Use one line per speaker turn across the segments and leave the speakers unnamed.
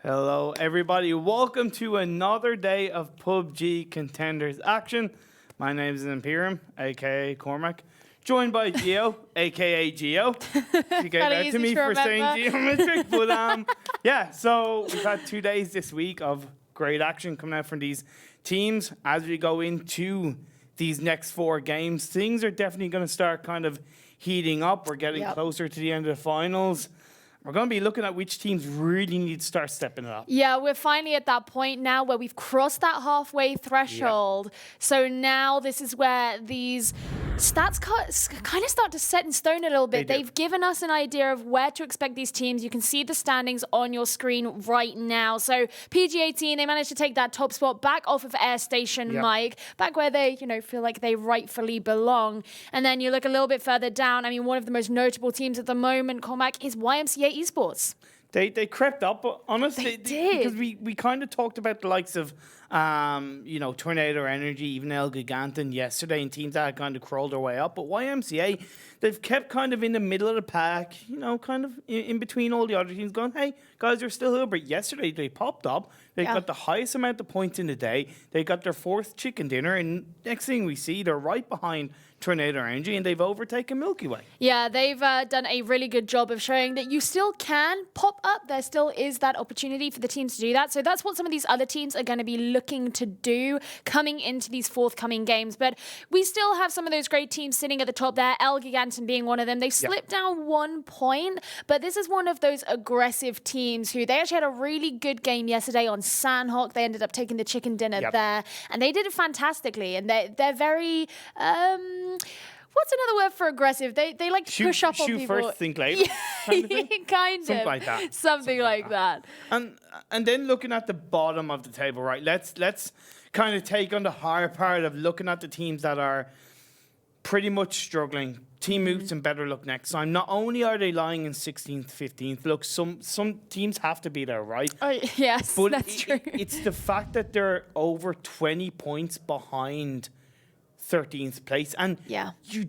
Hello, everybody. Welcome to another day of PUBG Contenders action. My name is Imperium, a.k.a. Cormac, joined by Geo, a.k.a. Geo. She gave that to me for saying geometric. But yeah, so we've had 2 days this week of great action coming out from these teams. As we go into these next 4 games, things are definitely going to start kind of heating up. We're getting closer to the end of the finals. We're going to be looking at which teams really need to start stepping it up.
Yeah, we're finally at that point now where we've crossed that halfway threshold. Yep. So now this is where these stats kind of start to set in stone a little bit. They've given us an idea of where to expect these teams. You can see the standings on your screen right now. So PG18, they managed to take that top spot back off of Airstation, Mike, back where they, feel like they rightfully belong. And then you look a little bit further down. I mean, one of the most notable teams at the moment, Cormac, is YMCA Esports.
They crept up on us.
They did.
Because we kind of talked about the likes of, Tornado Energy, even ELGIGANTEN yesterday, and teams that had kind of crawled their way up. But YMCA, they've kept kind of in the middle of the pack, kind of in between all the other teams going, hey, guys, you're still here. But yesterday, they popped up. They got the highest amount of points in the day. They got their 4th chicken dinner. And next thing we see, they're right behind Tornado Energy, and they've overtaken Milky Way.
Yeah, they've done a really good job of showing that you still can pop up. There still is that opportunity for the teams to do that. So that's what some of these other teams are going to be looking to do coming into these forthcoming games. But we still have some of those great teams sitting at the top there, ELGIGANTEN being one of them. They slipped down 1 point, but this is one of those aggressive teams who they actually had a really good game yesterday on Sandhawk. They ended up taking the chicken dinner there, and they did it fantastically. And they're very... what's another word for aggressive? They like to push up on people.
Shoot first, think later. Kind of thing?
Something
like that.
Something like that.
And then looking at the bottom of the table, right? Let's kind of take on the hard part of looking at the teams that are pretty much struggling. Team Moops and BetterLuckNxTime. Not only are they lying in 16th, 15th. Look, some teams have to be there, right?
Oh, yes,
but
that's true.
It's the fact that they're over 20 points behind 13th place, and you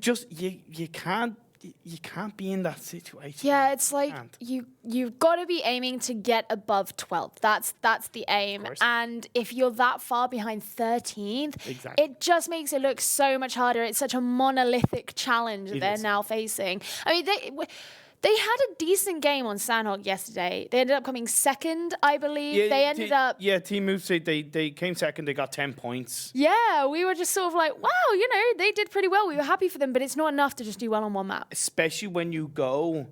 can't be in that situation.
Yeah, it's like you've got to be aiming to get above 12th. That's the aim. And if you're that far behind 13th, it just makes it look so much harder. It's such a monolithic challenge they're now facing. I mean, they had a decent game on Sandhawk yesterday. They ended up coming second, I believe.
Yeah, Team Moves, they came second. They got 10 points.
Yeah, we were just sort of like, wow, they did pretty well. We were happy for them, but it's not enough to just do well on one map.
Especially when you go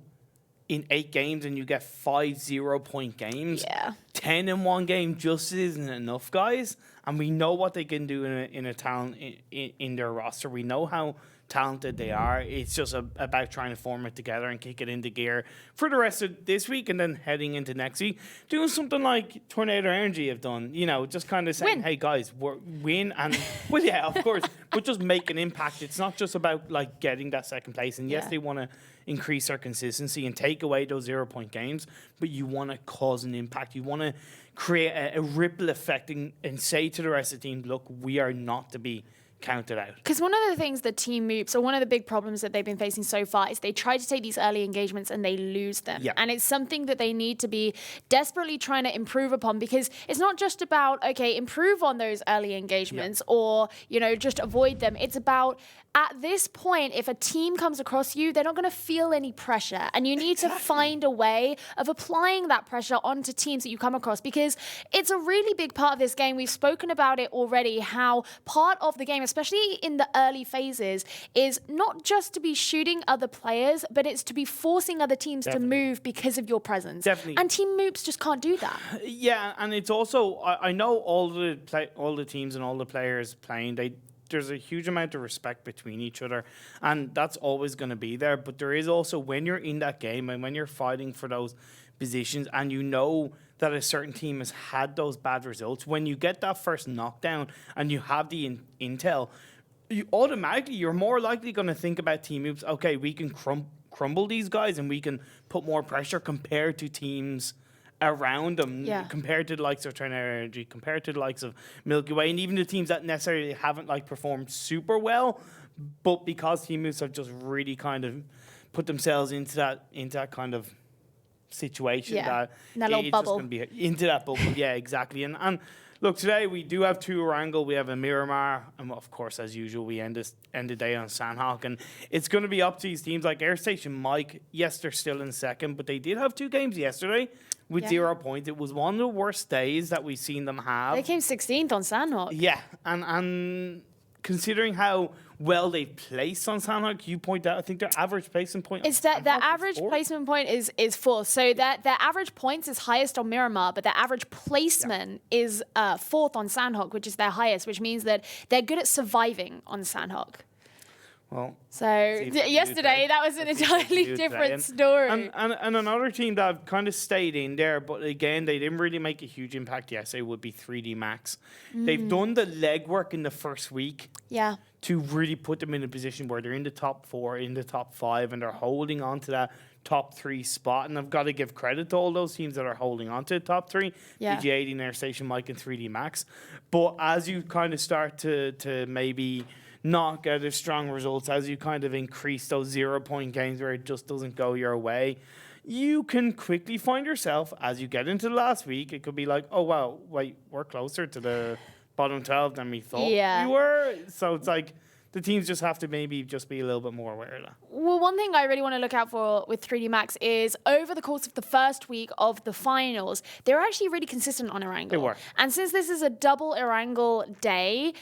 in 8 games and you get 5 0-point games.
Yeah.
10 in one game just isn't enough, guys. And we know what they can do in a talent in their roster. We know how talented they are. It's just about trying to form it together and kick it into gear for the rest of this week, and then heading into next week, doing something like Tornado Energy have done, just kind of saying, hey guys, win, and well, yeah, of course, but just make an impact. It's not just about like getting that second place, and yes, they want to increase their consistency and take away those 0-point games, but you want to cause an impact. You want to create a ripple effect and say to the rest of the team, look, we are not to be counted out.
Because one of the things that Team Moops, or one of the big problems that they've been facing so far, is they try to take these early engagements and they lose them. Yeah. And it's something that they need to be desperately trying to improve upon, because it's not just about, okay, improve on those early engagements or, just avoid them. It's about, at this point, if a team comes across you, they're not going to feel any pressure. And you need to find a way of applying that pressure onto teams that you come across, because it's a really big part of this game. We've spoken about it already, how part of the game, especially in the early phases, is not just to be shooting other players, but it's to be forcing other teams to move because of your presence.
Definitely.
And Team Moops just can't do that.
Yeah, and it's also, I know all the teams and all the players playing, there's a huge amount of respect between each other, and that's always going to be there. But there is also, when you're in that game and when you're fighting for those positions and you know that a certain team has had those bad results, when you get that first knockdown and you have the intel, you're more likely going to think about Team Moops, okay, we can crumble these guys and we can put more pressure compared to teams around them, compared to the likes of Tornado Energy, compared to the likes of Milky Way, and even the teams that necessarily haven't performed super well, but because Team Moose have just really kind of put themselves into that kind of situation.
Yeah,
That
in that little
it's
bubble.
just going to be into that bubble. Yeah, exactly. And look, today we do have two Erangel. We have a Miramar, and of course, as usual, we end the day on Sandhawk. And it's going to be up to these teams like Airstation Mike. Yes, they're still in second, but they did have 2 games yesterday with 0 points. It was one of the worst days that we've seen them have.
They came 16th on Sandhawk.
Yeah, and considering how well they placed on Sandhawk, you point out, I think their average placement point.
It's that their average placement point is 4th. So that their average points is highest on Miramar, but their average placement is 4th on Sandhawk, which is their highest, which means that they're good at surviving on Sandhawk.
Well,
so yesterday that was an entirely different story.
And another team that have kind of stayed in there, but again, they didn't really make a huge impact yesterday would be 3D Max. They've done the legwork in the first week.
Yeah.
To really put them in a position where they're in the top 4, in the top 5, and they're holding on to that top 3 spot. And I've got to give credit to all those teams that are holding on to the top 3.
Yeah.
PG18, Airstation, Mike, and 3D Max. But as you kind of start to maybe not get as strong results, as you kind of increase those 0-point games where it just doesn't go your way, you can quickly find yourself, as you get into the last week, it could be like, oh, wow, wait, we're closer to the bottom 12 than we thought we were. So it's like the teams just have to maybe just be a little bit more aware of that.
Well, one thing I really want to look out for with 3D Max is over the course of the first week of the finals, they're actually really consistent on Erangel.
They were.
And since this is a double Erangel day,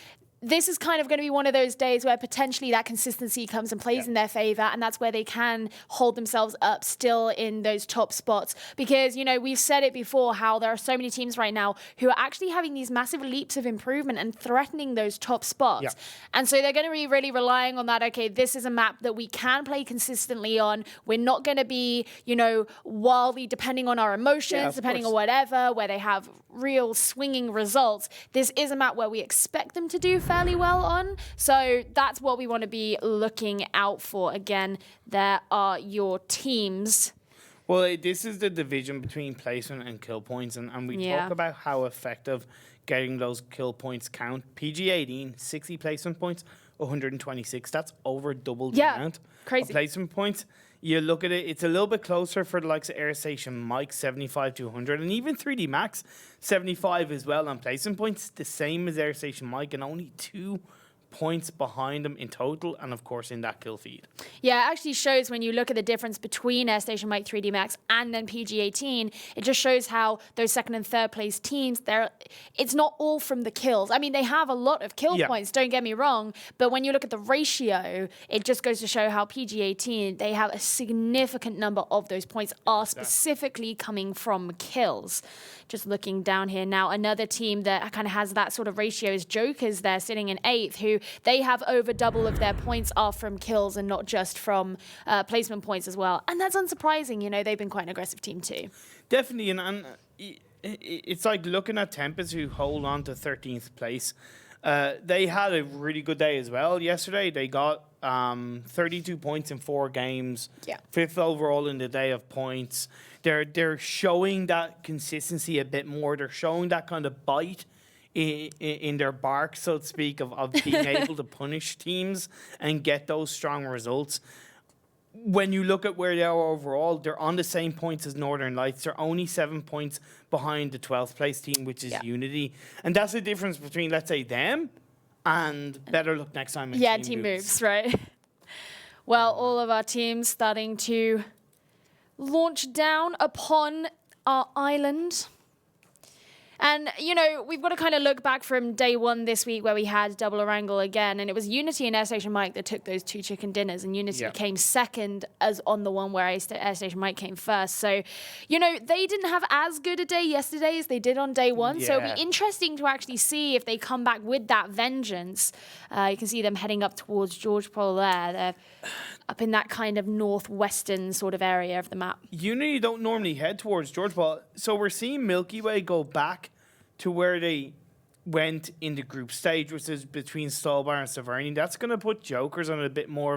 this is kind of going to be one of those days where potentially that consistency comes and plays in their favor, and that's where they can hold themselves up still in those top spots. Because, you know, we've said it before, how there are so many teams right now who are actually having these massive leaps of improvement and threatening those top spots.
Yeah.
And so they're going to be really relying on that, okay, this is a map that we can play consistently on. We're not going to be, you know, wildly depending on our emotions, depending on whatever, where they have real swinging results. This is a map where we expect them to do fairly well on. So that's what we want to be looking out for. Again, there are your teams.
Well, this is the division between placement and kill points, and we talk about how effective getting those kill points count. PG18, 60 placement points, 126. That's over double the amount of placement points. You look at it, it's a little bit closer for the likes of Airstation Mike, 75 to 100, and even 3D Max, 75 as well on placement points, the same as Airstation Mike, and only 2 points behind them in total, and of course in that kill feed.
Yeah, it actually shows when you look at the difference between Airstation Mike, 3D Max, and then PG18. It just shows how those second and third place teams, it's not all from the kills. I mean, they have a lot of kill points, don't get me wrong, but when you look at the ratio, it just goes to show how PG18, they have a significant number of those points are specifically coming from kills. Just looking down here now, another team that kind of has that sort of ratio is Jokers. They're sitting in 8th, who they have over double of their points are from kills and not just from placement points as well. And that's unsurprising. You know, they've been quite an aggressive team too.
Definitely, and it's like looking at Tempest, who hold on to 13th place. They had a really good day as well yesterday. They got 32 points in 4 games. Yeah. 5th overall in the day of points. They're showing that consistency a bit more. They're showing that kind of bite in their bark, so to speak, of being able to punish teams and get those strong results. When you look at where they are overall, they're on the same points as Northern Lights. They're only 7 points behind the 12th place team, which is Unity. And that's the difference between, let's say, them and BetterLuckNxTime.
Yeah, team moves, right? Well, all of our teams starting to launch down upon our island. And, you know, we've got to kind of look back from day 1 this week where we had double Erangel again. And it was Unity and Airstation Mike that took those 2 chicken dinners. And Unity came second as on the one where Airstation Mike came first. So, you know, they didn't have as good a day yesterday as they did on day 1. So it'll be interesting to actually see if they come back with that vengeance. You can see them heading up towards George Pole there. They're up in that kind of northwestern sort of area of the map.
Unity don't normally head towards George Pole. So we're seeing Milky Way go back to where they went in the group stage, which is between Stallbar and Severny. That's going to put Jokers on a bit more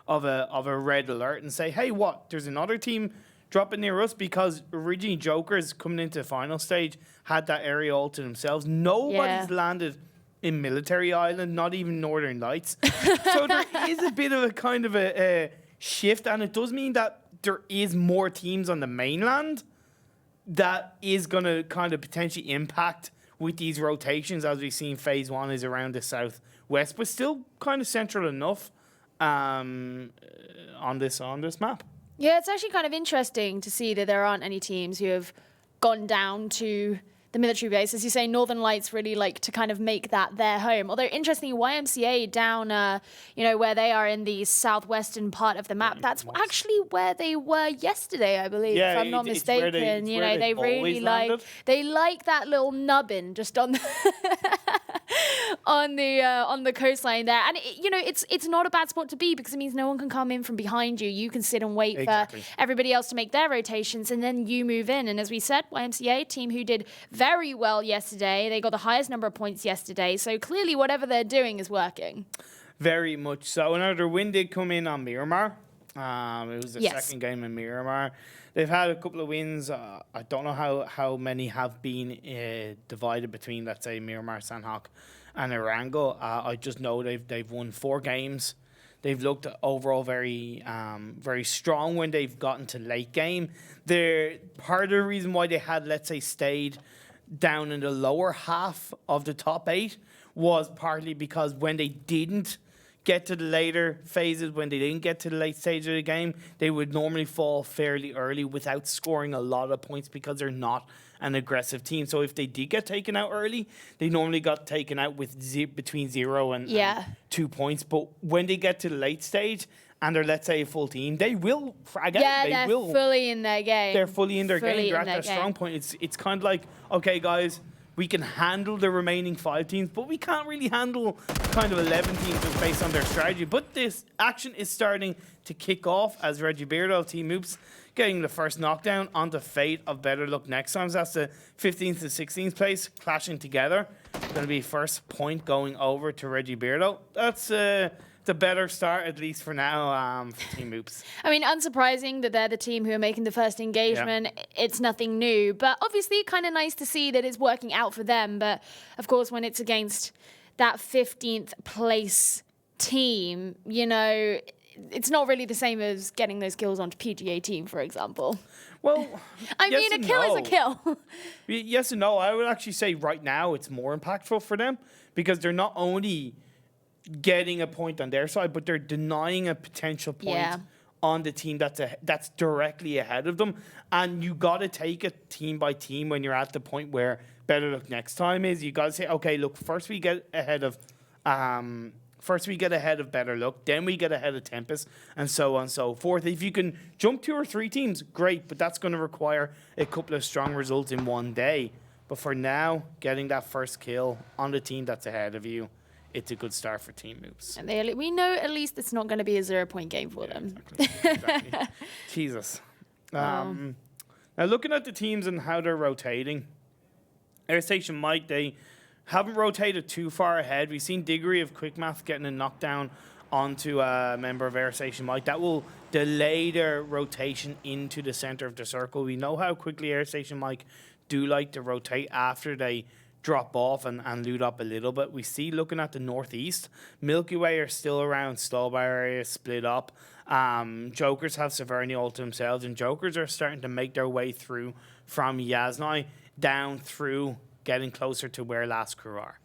of a red alert and say, hey, what? There's another team dropping near us, because originally Jokers coming into the final stage had that area all to themselves. Nobody's landed in Military Island, not even Northern Lights. So there is a bit of a kind of a shift, and it does mean that there is more teams on the mainland that is going to kind of potentially impact with these rotations, as we've seen phase 1 is around the southwest, but still kind of central enough on this map.
Yeah, it's actually kind of interesting to see that there aren't any teams who have gone down to the military base. As you say, Northern Lights really like to kind of make that their home. Although, interestingly, YMCA down, where they are in the southwestern part of the map, that's actually where they were yesterday, I believe, if I'm not mistaken. They really like that little nubbin just on the on the coastline there. And, it's not a bad spot to be because it means no one can come in from behind you. You can sit and wait for everybody else to make their rotations, and then you move in. And as we said, YMCA, team who did very well yesterday. They got the highest number of points yesterday. So clearly whatever they're doing is working. Very much so.
Another win did come in on Miramar. It was the second game in Miramar. They've had a couple of wins. I don't know how many have been divided between, let's say, Miramar, Sanhok and Erangel. I just know they've won 4 games. They've looked overall very strong when they've gotten to late game. Part of the reason why they had, let's say, stayed down in the lower half of the top 8 was partly because when they didn't get to the later phases, when they didn't get to the late stage of the game, they would normally fall fairly early without scoring a lot of points because they're not an aggressive team. So if they did get taken out early, they normally got taken out with between 0 and 2 points. But when they get to the late stage and they're, let's say, a full team, they will frag out.
They're fully in their game.
They're fully in their game. They're at their strong point. It's kind of like, okay, guys, we can handle the remaining 5 teams, but we can't really handle kind of 11 teams just based on their strategy. But this action is starting to kick off as Reggie Beardo, Team Oops, getting the first knockdown on the fate of BetterLuckNxTime. So that's the 15th to 16th place clashing together. Going to be first point going over to Reggie Beardo. That's the better start, at least for now, for Team Oops.
I mean, unsurprising that they're the team who are making the first engagement. Yeah. It's nothing new, but obviously kind of nice to see that it's working out for them. But of course, when it's against that 15th place team, it's not really the same as getting those kills onto PGA team, for example.
Well,
I mean, a kill is a kill.
Yes and no. I would actually say right now it's more impactful for them because they're not only getting a point on their side, but they're denying a potential point on the team that's directly ahead of them. And you got to take it team by team when you're at the point where BetterLuckNxTime is. You got to say, okay, look, first we get ahead of BetterLuck, then we get ahead of Tempest, and so on and so forth. If you can jump 2 or 3 teams, great, but that's going to require a couple of strong results in one day. But for now, getting that first kill on the team that's ahead of you, it's a good start for Team Oops.
And we know at least it's not going to be a 0-point game for them.
Exactly. Jesus. Now, looking at the teams and how they're rotating, Airstation Mike, they haven't rotated too far ahead. We've seen Diggory of Quickmath getting a knockdown onto a member of Airstation Mike. That will delay their rotation into the center of the circle. We know how quickly Airstation Mike do like to rotate after they drop off and loot up a little bit. We see, looking at the northeast, Milky Way are still around, Stallbar area split up. Jokers have Severny all to themselves, and Jokers are starting to make their way through from Yasnai down through, getting closer to where Last Crew are.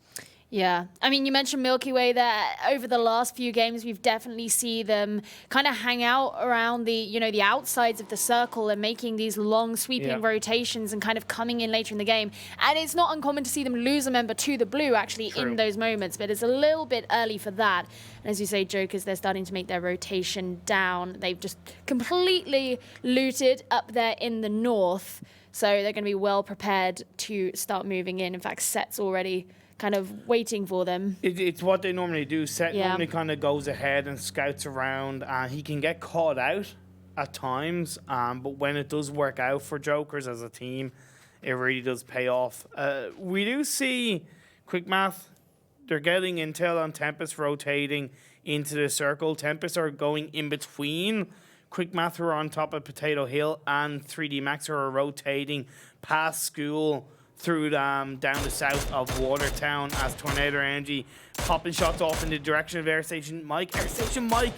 Yeah. I mean, you mentioned Milky Way there. Over the last few games, we've definitely seen them kind of hang out around the outsides of the circle and making these long sweeping rotations and kind of coming in later in the game. And it's not uncommon to see them lose a member to the blue, actually, in those moments. But it's a little bit early for that. And as you say, Jokers, they're starting to make their rotation down. They've just completely looted up there in the north. So they're going to be well prepared to start moving in. In fact, Set's already kind of waiting for them.
It's what they normally do. Set normally kind of goes ahead and scouts around. He can get caught out at times, but when it does work out for Jokers as a team, it really does pay off. We do see Quickmath. They're getting intel on Tempest rotating into the circle. Tempest are going in between Quickmath, who are on top of Potato Hill, and 3D Max, who are rotating past school through down the south of Watertown as Tornado Energy popping shots off in the direction of Airstation Mike. Airstation Mike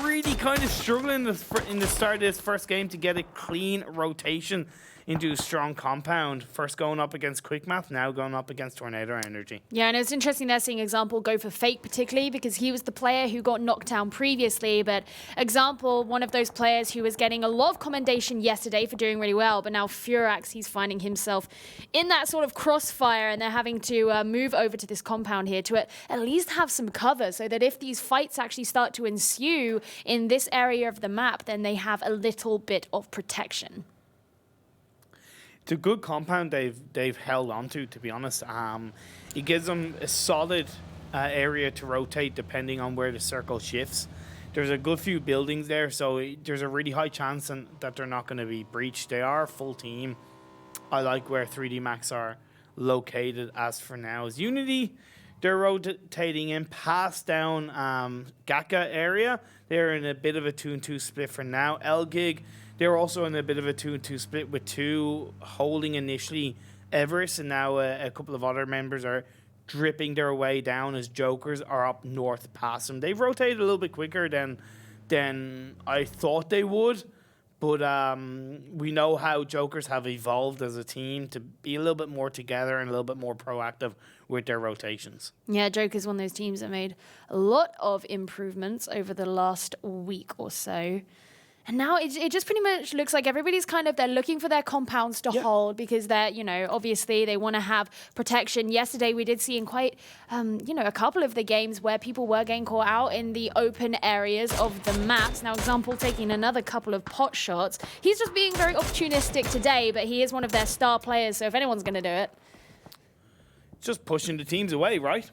really kind of struggling in the start of this first game to get a clean rotation into a strong compound. First going up against QuickMath, now going up against Tornado Energy.
Yeah, and it's interesting they're seeing Example go for fake particularly because he was the player who got knocked down previously, but Example, one of those players who was getting a lot of commendation yesterday for doing really well, but now Furax, he's finding himself in that sort of crossfire, and they're having to move over to this compound here to at least have some cover so that if these fights actually start to ensue in this area of the map, then they have a little bit of protection.
It's a good compound they've held onto, to be honest. It gives them a solid area to rotate depending on where the circle shifts. There's a good few buildings there, so there's a really high chance that they're not going to be breached. They are a full team. I like where 3D Max are located as for now. As Unity, they're rotating in past down Gaka area. They're in a bit of a 2-2 split for now. ELGIG, they're also in a bit of a 2-2 split with 2 holding initially Everest, and now a couple of other members are dripping their way down as Jokers are up north past them. They've rotated a little bit quicker than I thought they would, but we know how Jokers have evolved as a team to be a little bit more together and a little bit more proactive with their rotations.
Yeah, Joker's one of those teams that made a lot of improvements over the last week or so. And now it just pretty much looks like everybody's they're looking for their compounds to hold because they're, obviously they want to have protection. Yesterday we did see in quite, a couple of the games where people were getting caught out in the open areas of the maps. Now, Example taking another couple of pot shots. He's just being very opportunistic today, but he is one of their star players, so if anyone's going to do it.
It's just pushing the teams away, right?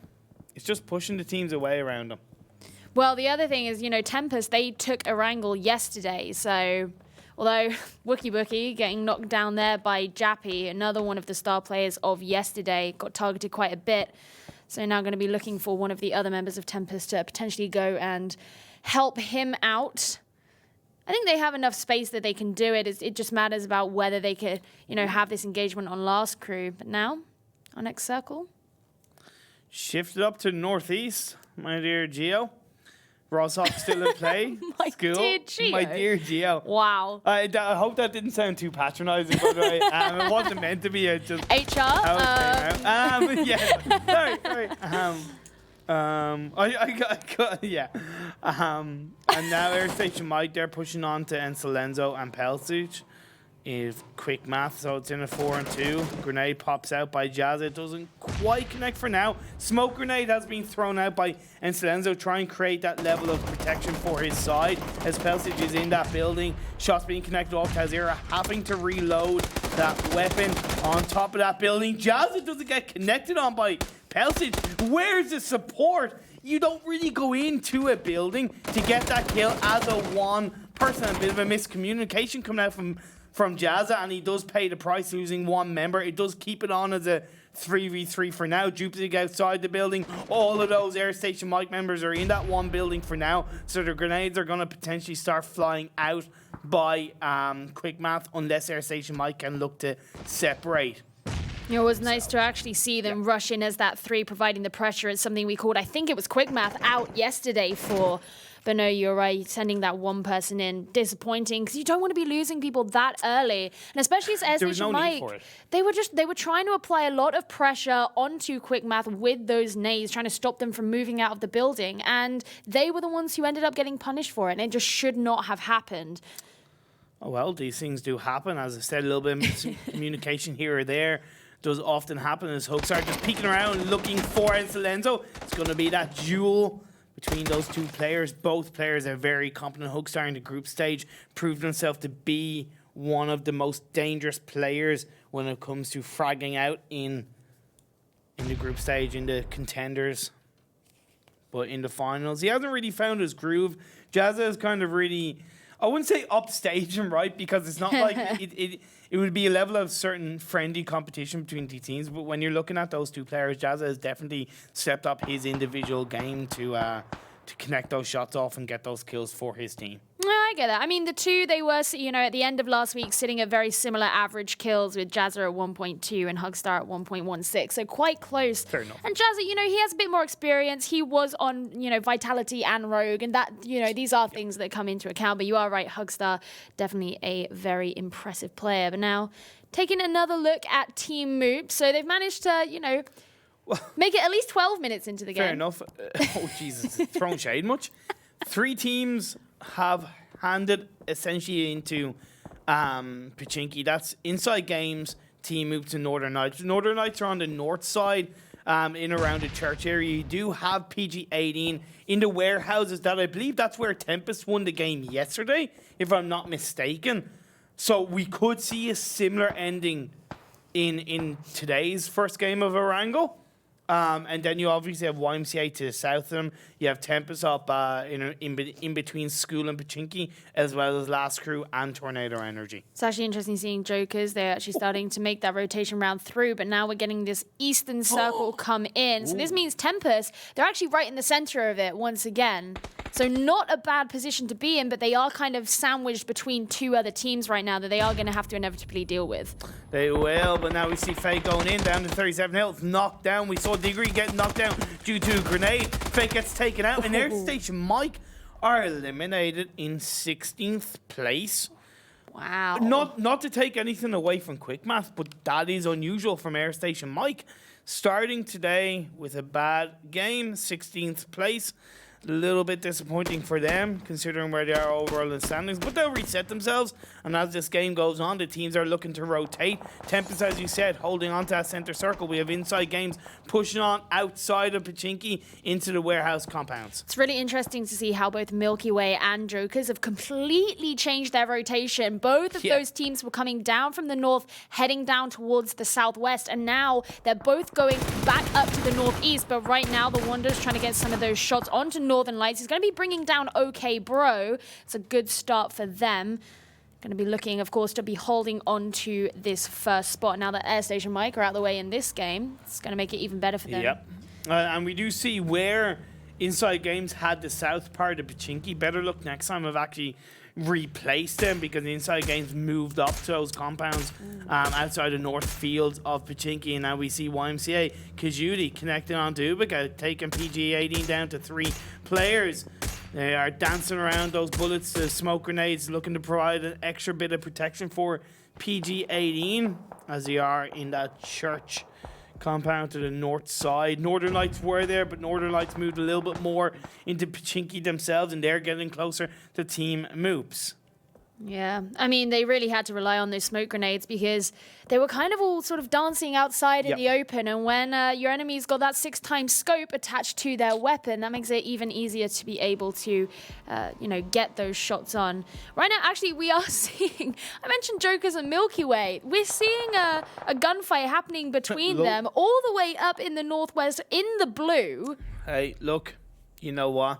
It's just pushing the teams away around them.
Well, the other thing is, Tempest, they took Erangel yesterday. So, although Wookie getting knocked down there by Jappy, another one of the star players of yesterday, got targeted quite a bit. So now going to be looking for one of the other members of Tempest to potentially go and help him out. I think they have enough space that they can do it. It just matters about whether they could, have this engagement on last crew. But now, our next circle.
Shifted up to northeast, my dear Geo. Roshop still in play.
Dear Geo.
My dear Geo.
Wow.
I hope that didn't sound too patronizing, by the way. It wasn't meant to be. It just
HR?
Yeah. Sorry. Yeah. And now Airstation Mike, they're pushing on to Encelenzo and Pelsuch. Is quick math, so it's in a 4-2. Grenade pops out by Jazza. It doesn't quite connect for now. Smoke grenade has been thrown out by Encelenzo, try and create that level of protection for his side as Pelsic is in that building. Shots being connected off ToWzErA, having to reload that weapon on top of that building. Jazza doesn't get connected on by Pelsic. Where's the support? You don't really go into a building to get that kill as a one person. A bit of a miscommunication coming out from Jazza, and he does pay the price losing one member. It does keep it on as a 3v3 for now. Jupiter outside the building. All of those Airstation Mike members are in that one building for now, so the grenades are going to potentially start flying out by quick math unless Airstation Mike can look to separate.
It was nice to actually see them rush in as that 3, providing the pressure. It's something we called, I think it was quick math, out yesterday for. But no, you're right, sending that one person in, disappointing, because you don't want to be losing people that early. And especially as Airstation Mike, they were trying to apply a lot of pressure onto quick math with those nades, trying to stop them from moving out of the building. And they were the ones who ended up getting punished for it, and it just should not have happened.
Oh, well, these things do happen. As I said, a little bit of miscommunication here or there does often happen as Hugstar just peeking around looking for Encelenzo. It's going to be that duel between those two players. Both players are very competent. Hugstar in the group stage proved himself to be one of the most dangerous players when it comes to fragging out in the group stage, in the contenders. But in the finals, he hasn't really found his groove. Jazza is kind of really, I wouldn't say upstage him, right? Because it's not like it would be a level of certain friendly competition between the teams. But when you're looking at those two players, Jazza has definitely stepped up his individual game to connect those shots off and get those kills for his team.
I I get that. I mean, the two, they were, at the end of last week, sitting at very similar average kills with Jazza at 1.2 and Hugstar at 1.16. So quite close.
Fair enough.
And Jazza, he has a bit more experience. He was on, Vitality and Rogue. And that, these are things that come into account. But you are right, Hugstar, definitely a very impressive player. But now, taking another look at Team Moop. So they've managed to, make it at least 12 minutes into the game.
Fair enough. Oh, Jesus. Throwing shade much? 3 teams have handed essentially into Pachinki. That's InsideGames, Team Moops, and Northern Knights. Northern Knights are on the north side, in around the church area. You do have PG-18 in the warehouses that I believe that's where Tempest won the game yesterday, if I'm not mistaken. So we could see a similar ending in today's first game of Erangel. And then you obviously have YMCA to the south of them. You have Tempest up in between School and Pachinki, as well as Last Crew and Tornado Energy.
It's actually interesting seeing Jokers. They're actually starting to make that rotation round through, but now we're getting this Eastern Circle come in. So this means Tempest, they're actually right in the center of it once again. So not a bad position to be in, but they are kind of sandwiched between 2 other teams right now that they are going to have to inevitably deal with.
They will, but now we see fEJK going in, down to 37 health, knocked down. We saw Degree getting knocked down due to a grenade. fEJK gets taken out, and Airstation Mike are eliminated in 16th place.
Wow.
Not to take anything away from Quick Math, but that is unusual from Airstation Mike. Starting today with a bad game, 16th place. A little bit disappointing for them, considering where they are overall in standings, but they'll reset themselves. And as this game goes on, the teams are looking to rotate. Tempest, as you said, holding on to that center circle. We have InsideGames pushing on outside of Pachinki into the warehouse compounds.
It's really interesting to see how both Milky Way and Jokers have completely changed their rotation. Both of those teams were coming down from the north, heading down towards the southwest, and now they're both going back up to the northeast. But right now, the Wanderers trying to get some of those shots onto Northern Lights. He's going to be bringing down OK Bro. It's a good start for them. Going to be looking, of course, to be holding on to this first spot. Now that Airstation Mike are out of the way in this game, it's going to make it even better for them.
Yep. And we do see where InsideGames had the south part of Pachinki. BetterLuckNxTime have actually replaced them because InsideGames moved up to those compounds outside the north fields of Pachinki. And now we see YMCA Kajuti connecting on to Ubica, taking PG-18 down to 3 players. They are dancing around those bullets, the smoke grenades, looking to provide an extra bit of protection for PG-18 as they are in that church compound to the north side. Northern Lights were there, but Northern Lights moved a little bit more into Pachinki themselves, and they're getting closer to Team Moops.
Yeah, I mean, they really had to rely on those smoke grenades because they were kind of all sort of dancing outside in the open. And when your enemy's got that 6x scope attached to their weapon, that makes it even easier to be able to, get those shots on. Right now, actually, we are seeing, I mentioned Jokers and Milky Way. We're seeing a gunfight happening between them all the way up in the northwest in the blue.
Hey, look, you know what?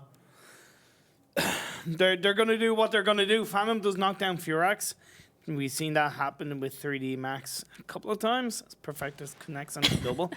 They're going to do what they're going to do. Phantom does knock down Furax. We've seen that happen with 3D Max a couple of times. Perfectus connects on the double.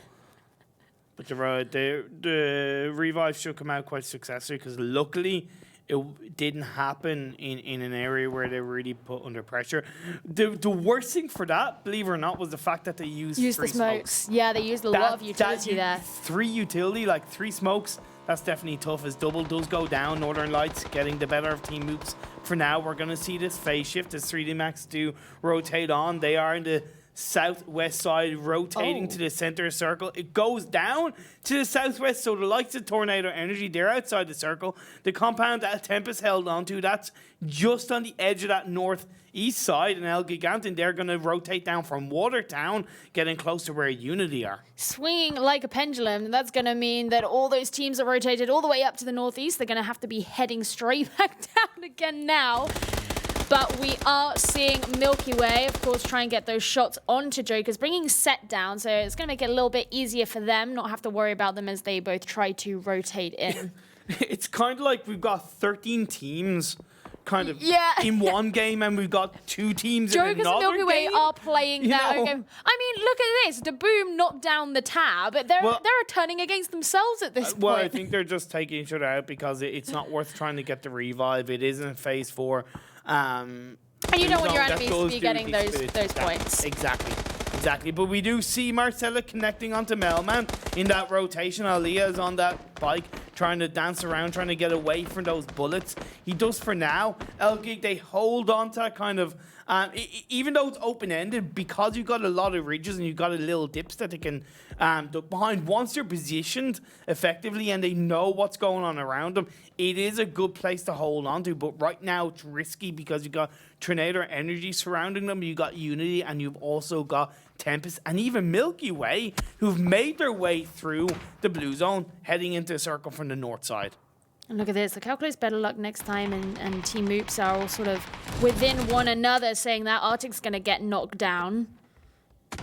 But the revive should come out quite successfully because luckily it didn't happen in an area where they were really put under pressure. The worst thing for that, believe it or not, was the fact that they used
the
three smokes.
Yeah, they used a lot of utility there.
3 utility, like 3 smokes. That's definitely tough as double does go down. Northern Lights getting the better of Team Moops. For now, we're going to see this phase shift as 3D Max do rotate on. They are in the southwest side, rotating to the center circle. It goes down to the southwest, so the likes of Tornado Energy, they're outside the circle. The compound that Tempest held onto, that's just on the edge of that northeast side. And ELGIGANTEN, they're going to rotate down from Watertown, getting close to where Unity are.
Swinging like a pendulum, that's going to mean that all those teams are rotated all the way up to the northeast. They're going to have to be heading straight back down again now. But we are seeing Milky Way, of course, try and get those shots onto Jokers, bringing Set down. So it's going to make it a little bit easier for them, not have to worry about them as they both try to rotate in.
It's kind of like we've got 13 teams kind of
Yeah.
in one game, and we've got two teams
Jokers
in another
and Milky Way
game.
are playing
You
that
know?
game. I mean, look at this. The Boom knocked down the Tab. They're turning against themselves at this point.
Well, I think they're just taking each other out because it's not worth trying to get the revive. It is in phase 4.
And you don't want your enemies to be getting those points.
Exactly. But we do see Marcelek connecting onto Melman in that rotation. Aliyah is on that bike trying to dance around, trying to get away from those bullets. He does for now. ELGIG, they hold on to that kind of... even though it's open-ended, because you've got a lot of ridges and you've got a little dips that they can duck behind, once they're positioned effectively and they know what's going on around them, it is a good place to hold on to. But right now it's risky because you've got Tornado Energy surrounding them, you've got Unity, and you've also got Tempest and even Milky Way, who've made their way through the blue zone, heading into a circle from the north side.
And look at this. The calculus BetterLuckNxTime and Team Oops are all sort of within one another, saying that Arctic's going to get knocked down.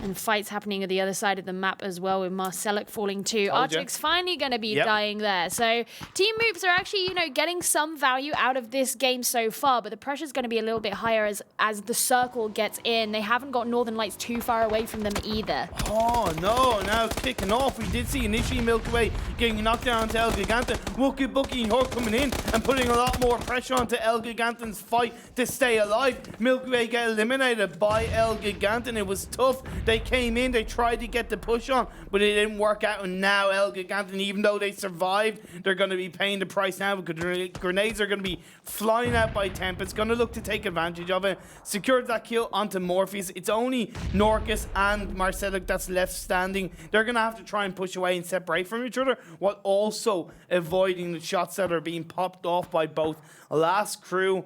And fights happening at the other side of the map as well, with Marcelek falling too. Arctic's finally going to be dying there. So Team Oops are actually, getting some value out of this game so far, but the pressure's going to be a little bit higher as the circle gets in. They haven't got Northern Lights too far away from them either.
Oh, no. Now it's kicking off. We did see initially Milky Way getting knocked down to ELGIGANTEN. Wookie Bookie and Hort coming in and putting a lot more pressure onto ELGIGANTEN's fight to stay alive. Milky Way get eliminated by ELGIGANTEN. It was tough. They came in, they tried to get the push on, but it didn't work out. And now ELGIGANTEN, even though they survived, they're going to be paying the price now because grenades are going to be flying out by Tempest. Going to look to take advantage of it. Secured that kill onto Morpheus. It's only KnorkiS and Marcelek that's left standing. They're going to have to try and push away and separate from each other while also avoiding the shots that are being popped off by both Last Crew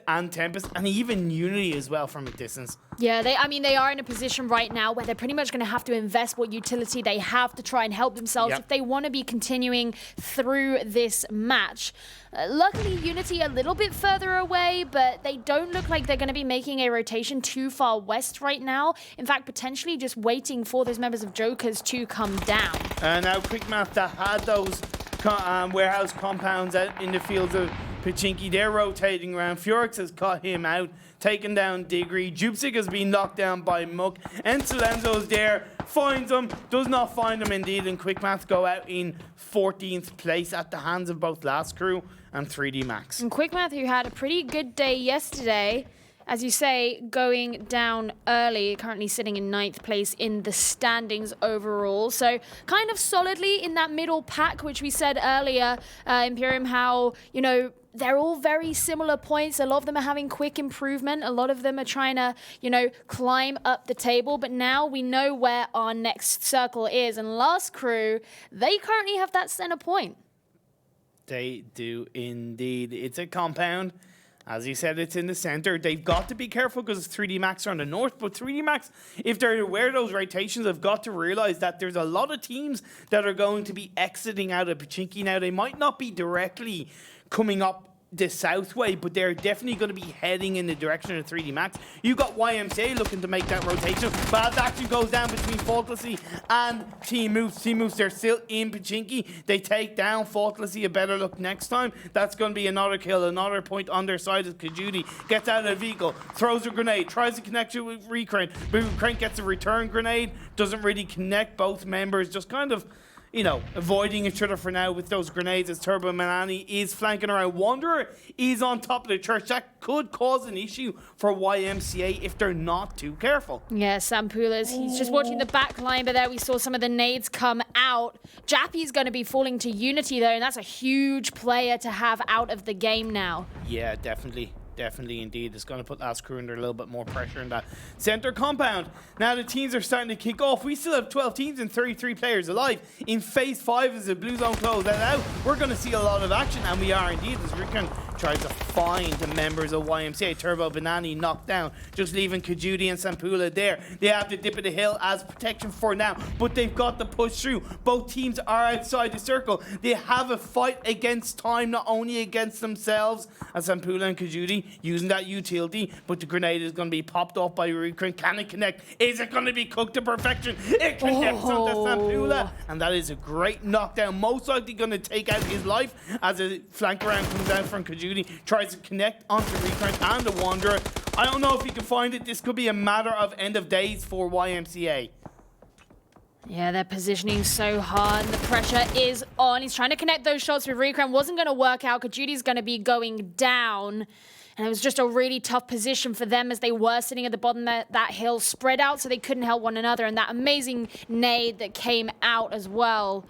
and Tempest, and even Unity as well from a distance.
Yeah, they are in a position right now where they're pretty much going to have to invest what utility they have to try and help themselves if they want to be continuing through this match. Luckily, Unity a little bit further away, but they don't look like they're going to be making a rotation too far west right now. In fact, potentially just waiting for those members of Jokers to come down.
And now Quick Math that had those warehouse compounds out in the fields of Pachinki, they're rotating around. Fjorix has cut him out, taken down Digri. Jupsik has been knocked down by Muck. And Salenzo's there, finds him, does not find him indeed, and Quick Math go out in 14th place at the hands of both Last Crew and 3D Max.
And Quick Math, who had a pretty good day yesterday, as you say, going down early, currently sitting in 9th place in the standings overall. So kind of solidly in that middle pack, which we said earlier, Imperium, how, they're all very similar points. A lot of them are having quick improvement. A lot of them are trying to, climb up the table. But now we know where our next circle is. And Last Crew, they currently have that center point.
They do indeed. It's a compound. As you said, it's in the center. They've got to be careful because 3D Max are on the north. But 3D Max, if they're aware of those rotations, have got to realize that there's a lot of teams that are going to be exiting out of Pachinki now. They might not be directly coming up the south way, but they're definitely going to be heading in the direction of 3D Max. You got YMCA looking to make that rotation, but that actually goes down between Faultlessly and Team Moose. Team Moose, they're still in Pachinki. They take down Faultlessly. A better look next time. That's going to be another kill, another point on their side as Kajudi gets out of the vehicle, throws a grenade, tries to connect it with Recrank, but Recrank gets a return grenade, doesn't really connect. Both members just kind of avoiding each other for now with those grenades as Turbo Manani is flanking around. Wanderer is on top of the church. That could cause an issue for YMCA if they're not too careful.
Yeah, Sampulas, he's just watching the back line, but there we saw some of the nades come out. Jappy's going to be falling to Unity, though, and that's a huge player to have out of the game now.
Yeah, definitely. Definitely, indeed. It's going to put Last Crew under a little bit more pressure in that center compound. Now the teams are starting to kick off. We still have 12 teams and 33 players alive. In phase 5, as the blue zone closes out, we're going to see a lot of action, and we are indeed, as Rickon tries to find the members of YMCA. Turbo Banani knocked down, just leaving Kajudi and Sampula there. They have the dip of the hill as protection for now, but they've got to push through. Both teams are outside the circle. They have a fight against time, not only against themselves, as Sampula and Kajudi using that utility, but the grenade is going to be popped off by Recrank. Can it connect? Is it going to be cooked to perfection? It connects onto Sampula, and that is a great knockdown. Most likely going to take out his life as a flank around comes down from Kajudi. Judy. Tries to connect onto Recurrent and the Wanderer. I don't know if he can find it. This could be a matter of end of days for YMCA.
Yeah, they're positioning so hard, and the pressure is on. He's trying to connect those shots with Recurrent. Wasn't going to work out. Kajudi's going to be going down. And it was just a really tough position for them as they were sitting at the bottom of that hill, spread out so they couldn't help one another. And that amazing nade that came out as well.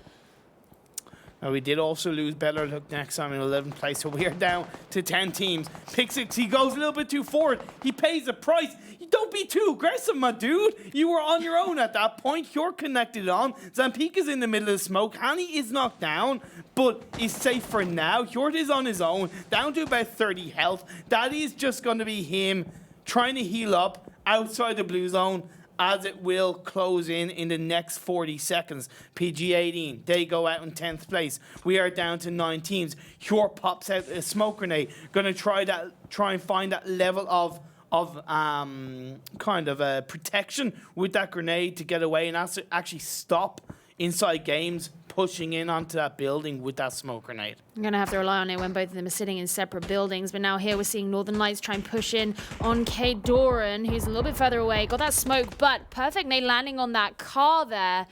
We did also lose BetterLuckNxTime in 11th place, so we are down to 10 teams. Pixix, he goes a little bit too forward. He pays the price. Don't be too aggressive, my dude. You were on your own at that point. You're connected on. Zampeek is in the middle of the smoke. Hani is knocked down, but is safe for now. Hjort is on his own, down to about 30 health. That is just going to be him trying to heal up outside the blue zone, as it will close in the next 40 seconds. PG18, they go out in 10th place. We are down to 9 teams. Hjort pops out a smoke grenade. Going to try and find that level of protection with that grenade to get away and actually stop InsideGames pushing in onto that building with that smoke grenade.
I'm going to have to rely on it when both of them are sitting in separate buildings. But now here we're seeing Northern Lights try and push in on K. Doran, who's a little bit further away. Got that smoke, but perfect nade landing on that car there.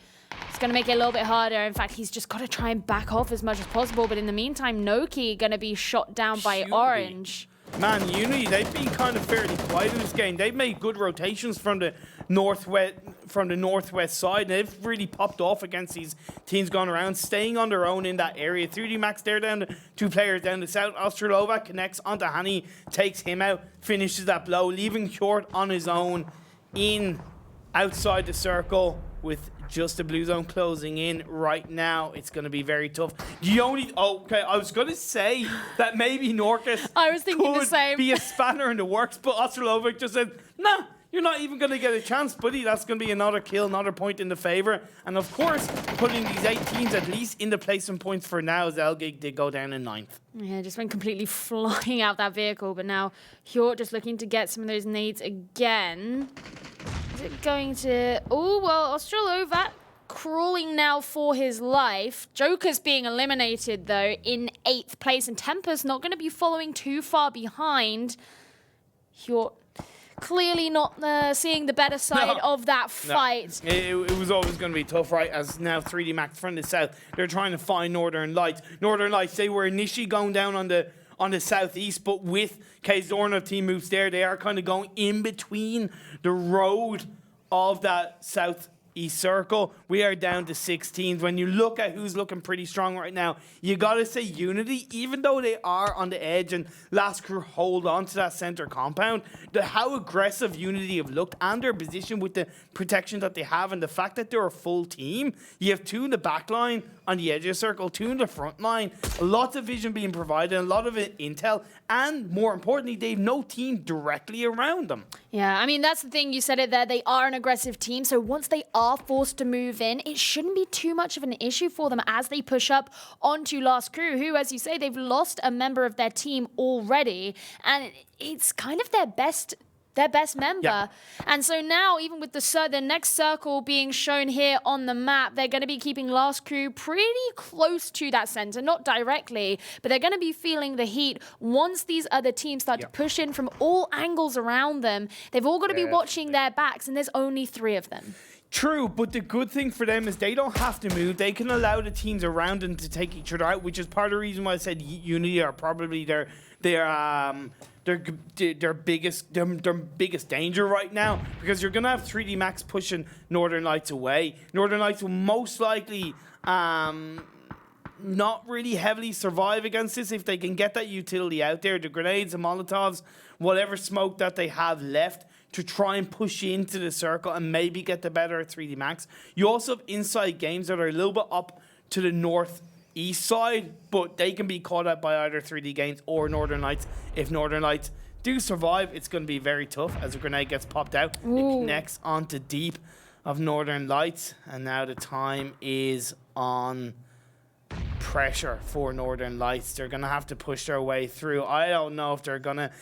It's going to make it a little bit harder. In fact, he's just got to try and back off as much as possible. But in the meantime, Noki going to be shot down by Orange.
Man, Unity, they've been kind of fairly quiet in this game. They've made good rotations from the northwest side. They've really popped off against these teams going around, staying on their own in that area. 3D Max, they're down to 2 players down the south. Odstrelovac connects onto Hani, takes him out, finishes that blow, leaving Hjort on his own outside the circle with just the blue zone closing in right now. It's going to be very tough. I was going to say that maybe KnorkiS
I was thinking the same.
Be a spanner in the works, but Odstrelovac just said, nah, you're not even going to get a chance, buddy. That's going to be another kill, another point in the favor. And of course, putting these 8 teams at least in the placement points for now, as ELGIG did go down in 9th.
Yeah, just went completely flying out that vehicle. But now Hjort just looking to get some of those nades again. Is it going to... Oh, well, Odstrelovac crawling now for his life. Joker's being eliminated, though, in 8th place. And Temper's not going to be following too far behind. Hjort clearly not seeing the better side of that fight.
No. It was always going to be tough, right? As now 3D Max from the south, they're trying to find Northern Lights. Northern Lights, they were initially going down on the southeast, but with KZorn team moves there, they are kind of going in between the road of that southeast circle. We are down to 16. When you look at who's looking pretty strong right now, you got to say Unity, even though they are on the edge and Last Crew hold on to that center compound, how aggressive Unity have looked and their position with the protection that they have and the fact that they're a full team. You have 2 in the back line on the edge of the circle, 2 in the front line, lots of vision being provided, a lot of it intel, and more importantly, they have no team directly around them.
Yeah, I mean, that's the thing. You said it there. They are an aggressive team, so once they are forced to move in, it shouldn't be too much of an issue for them as they push up onto Last Crew, who, as you say, they've lost a member of their team already, and it's kind of their best member.
Yeah.
And so now, even with the next circle being shown here on the map, they're going to be keeping Last Crew pretty close to that center, not directly, but they're going to be feeling the heat once these other teams start to push in from all angles around them. They've all got to be watching their backs, and there's only 3 of them.
True, but the good thing for them is they don't have to move. They can allow the teams around them to take each other out, which is part of the reason why I said Unity are probably their biggest danger right now, because you're going to have 3D Max pushing Northern Lights away. Northern Lights will most likely not really heavily survive against this if they can get that utility out there, the grenades, the Molotovs, whatever smoke that they have left, to try and push into the circle and maybe get the better at 3D Max. You also have InsideGames that are a little bit up to the northeast side, but they can be caught out by either 3D Games or Northern Lights. If Northern Lights do survive, it's going to be very tough as a grenade gets popped out. It connects onto deep of Northern Lights, and now the time is on pressure for Northern Lights. They're going to have to push their way through. I don't know if they're going to...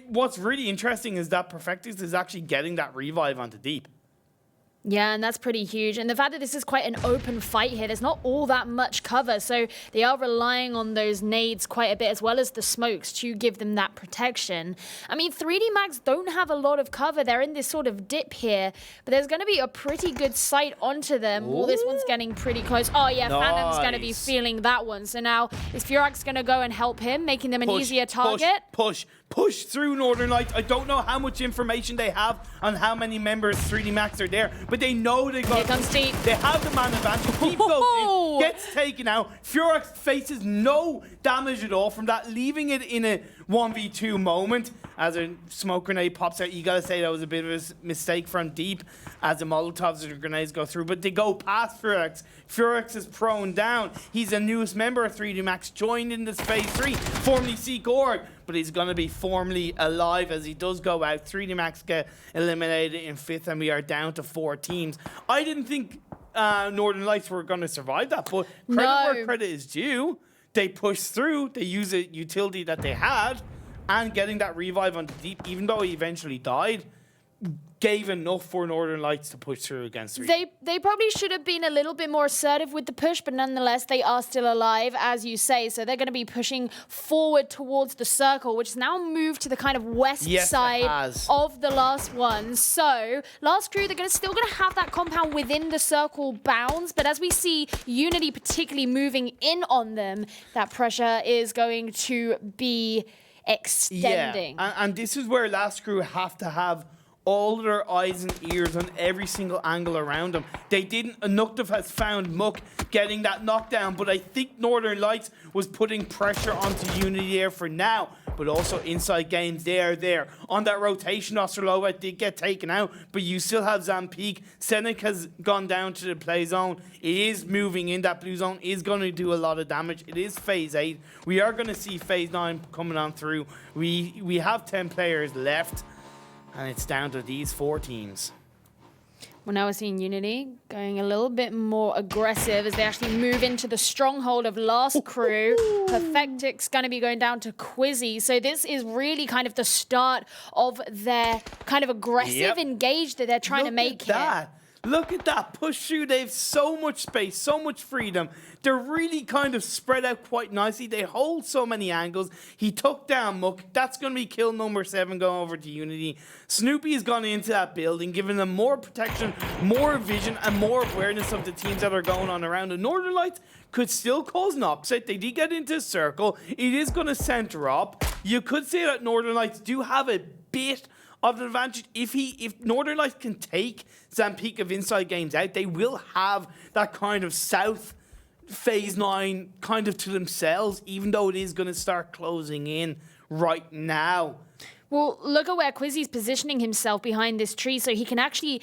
What's really interesting is that Perfectus is actually getting that revive onto deep.
Yeah, and that's pretty huge. And the fact that this is quite an open fight here, there's not all that much cover. So they are relying on those nades quite a bit, as well as the smokes, to give them that protection. I mean, 3D Max don't have a lot of cover. They're in this sort of dip here, but there's going to be a pretty good sight onto them. Oh, this one's getting pretty close. Oh, yeah, nice. Phantom's going to be feeling that one. So now is fEJK going to go and help him, making them an easier target?
Push through Northern Lights. I don't know how much information they have on how many members 3D Max are there, but they know they got.
Here comes Deep.
They have the man advantage. Deep goes in, gets taken out. fEJK faces no damage at all from that, leaving it in a 1v2 moment. As a smoke grenade pops out, you gotta say that was a bit of a mistake from Deep as the Molotovs or grenades go through, but they go past fEJK. fEJK is prone down. He's a newest member of 3D Max, joined in this phase 3, formerly Seek.org, but he's gonna be formally alive as he does go out. 3D Max get eliminated in 5th, and we are down to 4 teams. I didn't think Northern Lights were gonna survive that, but credit where credit is due. They pushed through, they used a utility that they had, and getting that revive on Deep, even though he eventually died, gave enough for Northern Lights to push through against 3D.
They probably should have been a little bit more assertive with the push, but nonetheless, they are still alive, as you say. So they're going to be pushing forward towards the circle, which is now moved to the kind of west side of the last one. So last crew, they're still going to have that compound within the circle bounds, but as we see Unity particularly moving in on them, that pressure is going to be extending.
Yeah, and this is where last crew have to have all their eyes and ears on every single angle around them. They didn't. Nukdov has found Mook getting that knockdown, but I think Northern Lights was putting pressure onto Unity there for now. But also InsideGames, they are there. On that rotation, Odstrelovac did get taken out, but you still have Zampeek. seniks has gone down to the play zone. It is moving in. That blue zone is going to do a lot of damage. It is phase 8. We are going to see phase 9 coming on through. We have 10 players left, and it's down to these 4 teams.
Well, now we're seeing Unity going a little bit more aggressive as they actually move into the stronghold of last crew. Perfectic's going to be going down to Quizzy. So this is really kind of the start of their kind of aggressive engage that they're trying to make here.
Look at that push through. They have so much space, so much freedom. They're really kind of spread out quite nicely. They hold so many angles. He took down Mook. That's going to be kill number 7 going over to Unity. Snoopy has gone into that building, giving them more protection, more vision, and more awareness of the teams that are going on around. The Northern Lights could still cause an upset. They did get into a circle. It is going to center up. You could say that Northern Lights do have a bit of an advantage. If Northern Lights can take Zampeek of InsideGames out, they will have that kind of south phase 9 kind of to themselves, even though it is going to start closing in right now.
Well, look at where Quizzy's positioning himself behind this tree so he can actually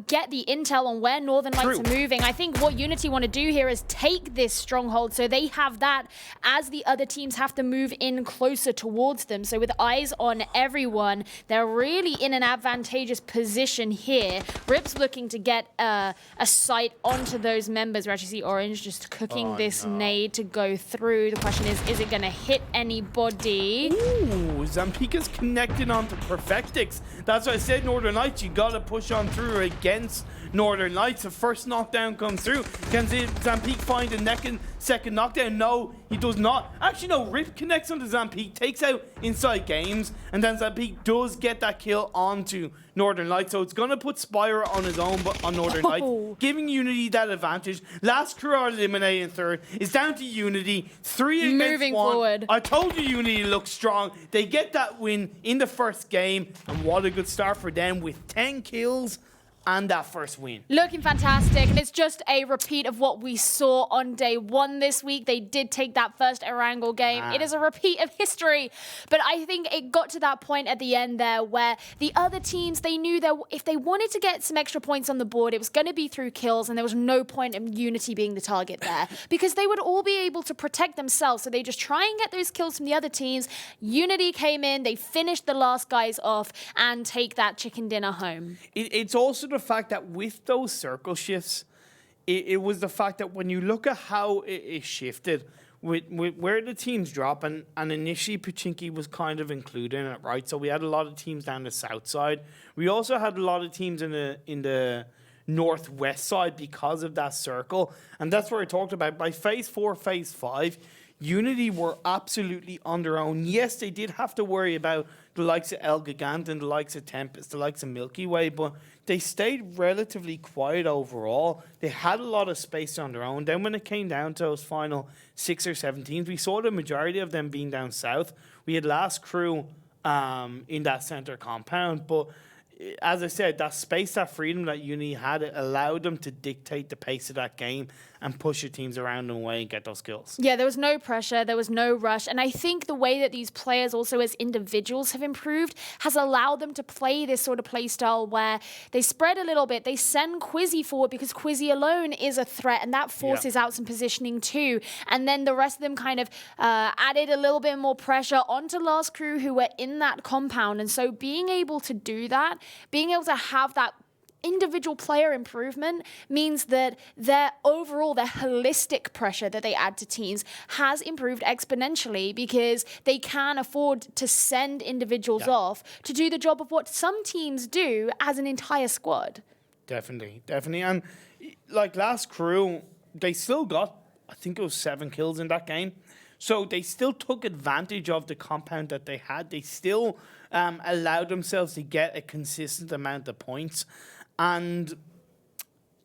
get the intel on where Northern Lights are moving. I think what Unity want to do here is take this stronghold so they have that as the other teams have to move in closer towards them. So with eyes on everyone, they're really in an advantageous position here. Rip's looking to get a sight onto those members. We actually see Orange just cooking this nade to go through. The question is it going to hit anybody?
Ooh, Zampeek is connected onto Perfectix. That's why I said Northern Lights, you gotta push on through against Northern Lights. The first knockdown comes through. Can Zampeek find a second knockdown? No, he does not. Actually, no, Rip connects onto Zampeek, takes out InsideGames, and then Zampeek does get that kill onto Northern Lights. So it's gonna put Spyro on his own, but on Northern Lights, giving Unity that advantage. Last crew are eliminated in 3rd. It's down to Unity. 3 against 1.
Moving forward.
I told you Unity looks strong. They get that win in the first game, and what a good start for them with 10 kills and that first win.
Looking fantastic, and it's just a repeat of what we saw on day 1 this week. They did take that first Erangel game. It is a repeat of history, but I think it got to that point at the end there where the other teams, they knew that if they wanted to get some extra points on the board, it was going to be through kills, and there was no point in Unity being the target there because they would all be able to protect themselves, so they just try and get those kills from the other teams. Unity came in, they finished the last guys off, and take that chicken dinner home.
It's also the fact that with those circle shifts, it was the fact that when you look at how it shifted with where the teams drop, and initially Pachinki was kind of included in it, right? So we had a lot of teams down the south side. We also had a lot of teams in the
northwest side because of that circle. And that's what I talked about. By phase 4, phase 5, Unity were absolutely on their own. Yes, they did have to worry about the likes of ELGIGANTEN, the likes of Tempest, the likes of Milky Way, but they stayed relatively quiet overall. They had a lot of space on their own. Then when it came down to those final 6 or 7 teams, we saw the majority of them being down south. We had Last Crew in that center compound, but as I said, that space, that freedom that Unity had, it allowed them to dictate the pace of that game and push your teams around them away and get those kills.
Yeah, there was no pressure, there was no rush. And I think the way that these players also as individuals have improved has allowed them to play this sort of play style where they spread a little bit, they send Quizzy forward because Quizzy alone is a threat and that forces out some positioning too. And then the rest of them kind of added a little bit more pressure onto Last Crew who were in that compound. And so being able to do that, being able to have that individual player improvement means that their holistic pressure that they add to teams has improved exponentially because they can afford to send individuals off to do the job of what some teams do as an entire squad.
Definitely. And like Last Crew, they still got, I think it was 7 kills in that game. So they still took advantage of the compound that they had. They still allowed themselves to get a consistent amount of points. And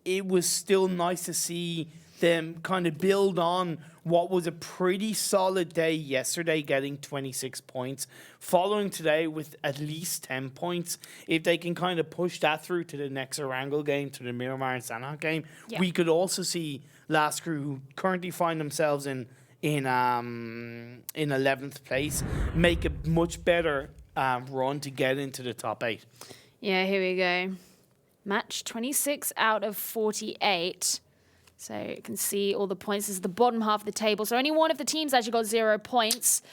it was still nice to see them kind of build on what was a pretty solid day yesterday, getting 26 points, following today with at least 10 points. If they can kind of push that through to the next Erangel game, to the Miramar and Sanhok game, we could also see Last Crew, who currently find themselves in 11th place, make a much better run to get into the top 8.
Yeah, here we go. Match 26 out of 48. So you can see all the points. This is the bottom half of the table. So only one of the teams actually got 0 points,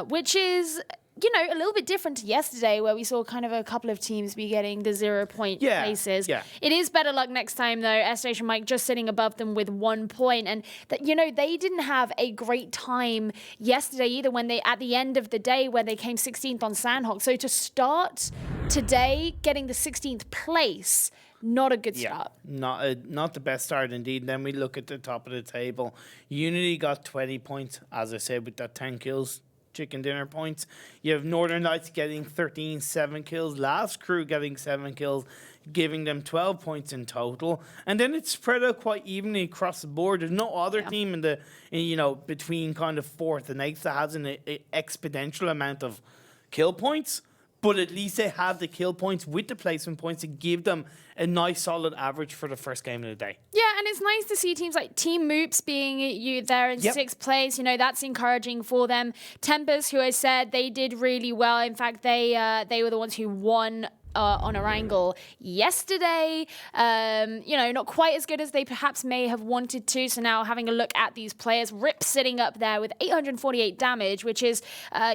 which is, you know, a little bit different to yesterday where we saw kind of a couple of teams be getting the 0 point places. Yeah. It is BetterLuckNxTime though. Airstation Mike just sitting above them with 1 point. And that, you know, they didn't have a great time yesterday either when they, at the end of the day, where they came 16th on Sanhok. So to start today getting the 16th place, not a good start.
Not the best start indeed. And then we look at the top of the table. Unity got 20 points, as I said, with that 10 kills. Chicken dinner points. You have Northern Lights getting 13, 7 kills. Last Crew getting 7 kills, giving them 12 points in total. And then it's spread out quite evenly across the board. There's no other team in between kind of 4th and 8th that has an exponential amount of kill points. But at least they have the kill points with the placement points to give them a nice solid average for the first game of the day.
Yeah, and it's nice to see teams like Team Moops being there in 6th place. You know, that's encouraging for them. Tempest, who I said, they did really well. In fact, they were the ones who won on Erangel yesterday. You know, not quite as good as they perhaps may have wanted to. So now having a look at these players, Rip sitting up there with 848 damage, which is,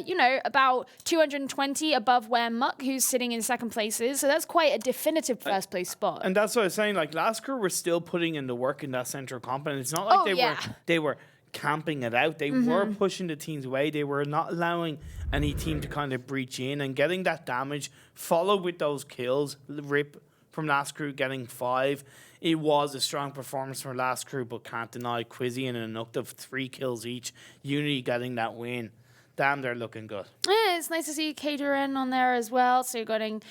you know, about 220 above where Muck, who's sitting in 2nd place, is. So that's quite a definitive 1st place spot.
And that's what I was saying. Like, Last Crew were still putting in the work in that central compound. It's not like they were camping it out. They were pushing the teams away. They were not allowing any team to kind of breach in and getting that damage, followed with those kills. Rip from Last Crew getting 5. It was a strong performance for Last Crew, but can't deny Quizzy and Anuk of 3 kills each. Unity getting that win. Damn, they're looking good.
Yeah, it's nice to see KnorkiS on there as well. So you're getting,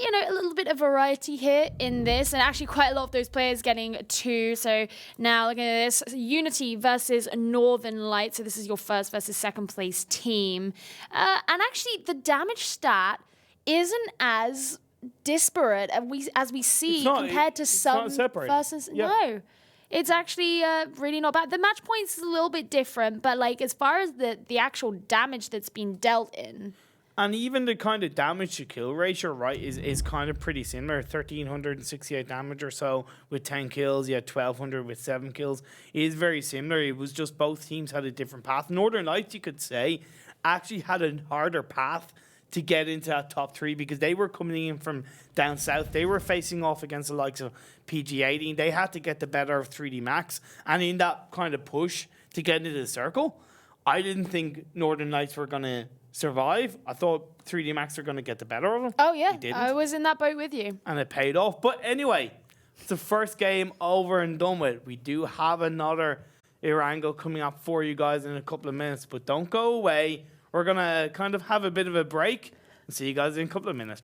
you know, a little bit of variety here in this. And actually quite a lot of those players getting 2. So now look at this. Unity versus Northern Lights. So this is your 1st versus 2nd place team. And actually the damage stat isn't as disparate as we see compared to some versus... No. It's actually really not bad. The match points is a little bit different, but like as far as the actual damage that's been dealt in.
And even the kind of damage to kill ratio, right, is kind of pretty similar. 1,368 damage or so with 10 kills. You had 1,200 with 7 kills. It is very similar. It was just both teams had a different path. Northern Lights, you could say, actually had a harder path to get into that top 3 because they were coming in from down south. They were facing off against the likes of PG18. They had to get the better of 3D Max. And in that kind of push to get into the circle, I didn't think Northern Lights were going to survive. I thought 3D Max were going to get the better of them.
Oh, yeah. I was in that boat with you.
And it paid off. But anyway,
It's the first game over and done with. We do have another Erangel coming up for you guys in a couple of minutes, but don't go away. We're going to kind of have a bit of a break and see you guys in a couple of minutes.